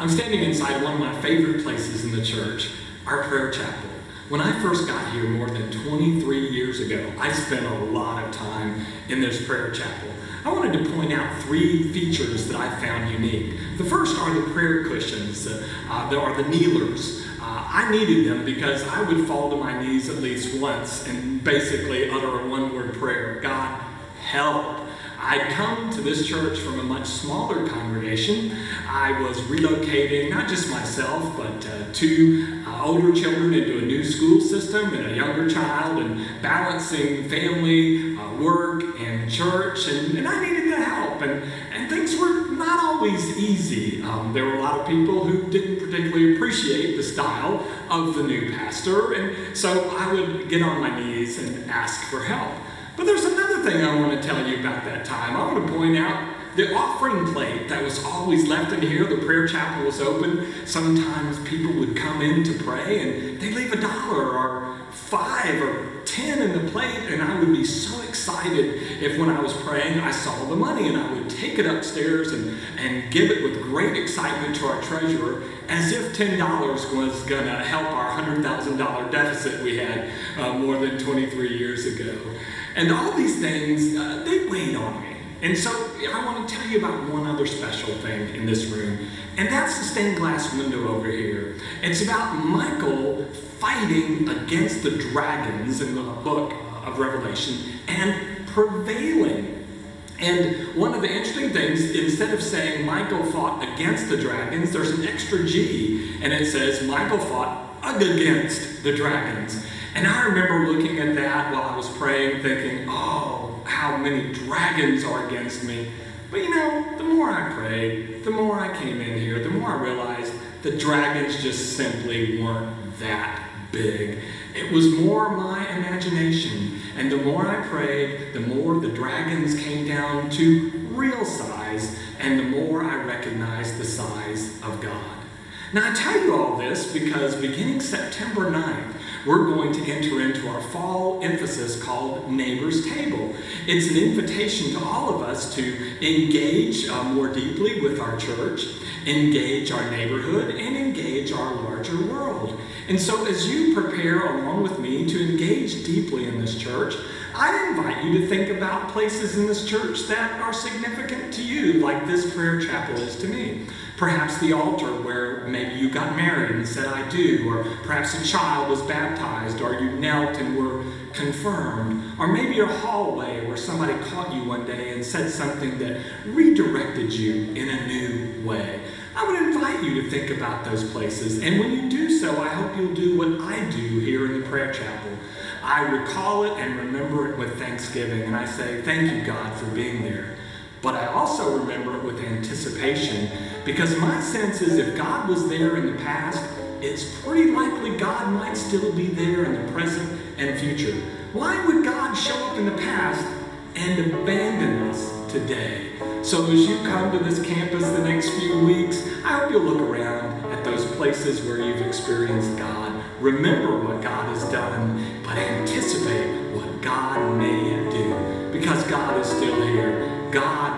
I'm standing inside one of my favorite places in the church, our prayer chapel. When I first got here more than 23 years ago, I spent a lot of time in this prayer chapel. I wanted to point out 3 features that I found unique. The first are the prayer cushions. There are the kneelers. I needed them because I would fall to my knees at least once and basically utter a one-word prayer: God, help. I'd come to this church from a much smaller congregation. I was relocating, not just myself, but 2 older children into a new school system and a younger child, and balancing family, work, and church, and I needed the help. And things were not always easy. There were a lot of people who didn't particularly appreciate the style of the new pastor, and so I would get on my knees and ask for help. But there's another thing I want to tell you about that time. I want to point out the offering plate that was always left in here. The prayer chapel was open. Sometimes people would come in to pray and they'd leave $1 or $5 or $10 in the plate, and I would be so excited if when I was praying I saw the money, and I would take it upstairs and give it with great excitement to our treasurer, as if $10 was going to help our $100,000 deficit we had more than 23 years ago. And all these things, they weighed on me. And so I want to tell you about one other special thing in this room, and that's the stained glass window over here. It's about Michael fighting against the dragons in the book of Revelation and prevailing. And one of the interesting things, instead of saying Michael fought against the dragons, there's an extra G, and it says Michael fought against the dragons. And I remember looking at that while I was praying, thinking, oh, how many dragons are against me. But you know, the more I prayed, the more I came in here, the more I realized the dragons just simply weren't that big. It was more my imagination. And the more I prayed, the more the dragons came down to real size, and the more I recognized the size of God. Now, I tell you all this because beginning September 9th, we're going to enter into our fall emphasis called Neighbor's Table. It's an invitation to all of us to engage more deeply with our church, engage our neighborhood, and engage our larger world. And so as you prepare along with me to engage deeply in this church, I invite you to think about places in this church that are significant to you, like this prayer chapel is to me. Perhaps the altar where maybe you got married and said, I do, or perhaps a child was baptized, or you knelt and were confirmed, or maybe your hallway where somebody caught you one day and said something that redirected you in a new way. I would invite you to think about those places, and when you do so, I hope you'll do what I do here in the prayer chapel. I recall it and remember it with thanksgiving, and I say, thank you, God, for being there. But I also remember it with anticipation, because my sense is if God was there in the past, it's pretty likely God might still be there in the present and future. Why would God show up in the past and abandon us today? So as you come to this campus the next few weeks, I hope you'll look around at those places where you've experienced God. Remember what God has done, but anticipate what God may do, because God is still here. God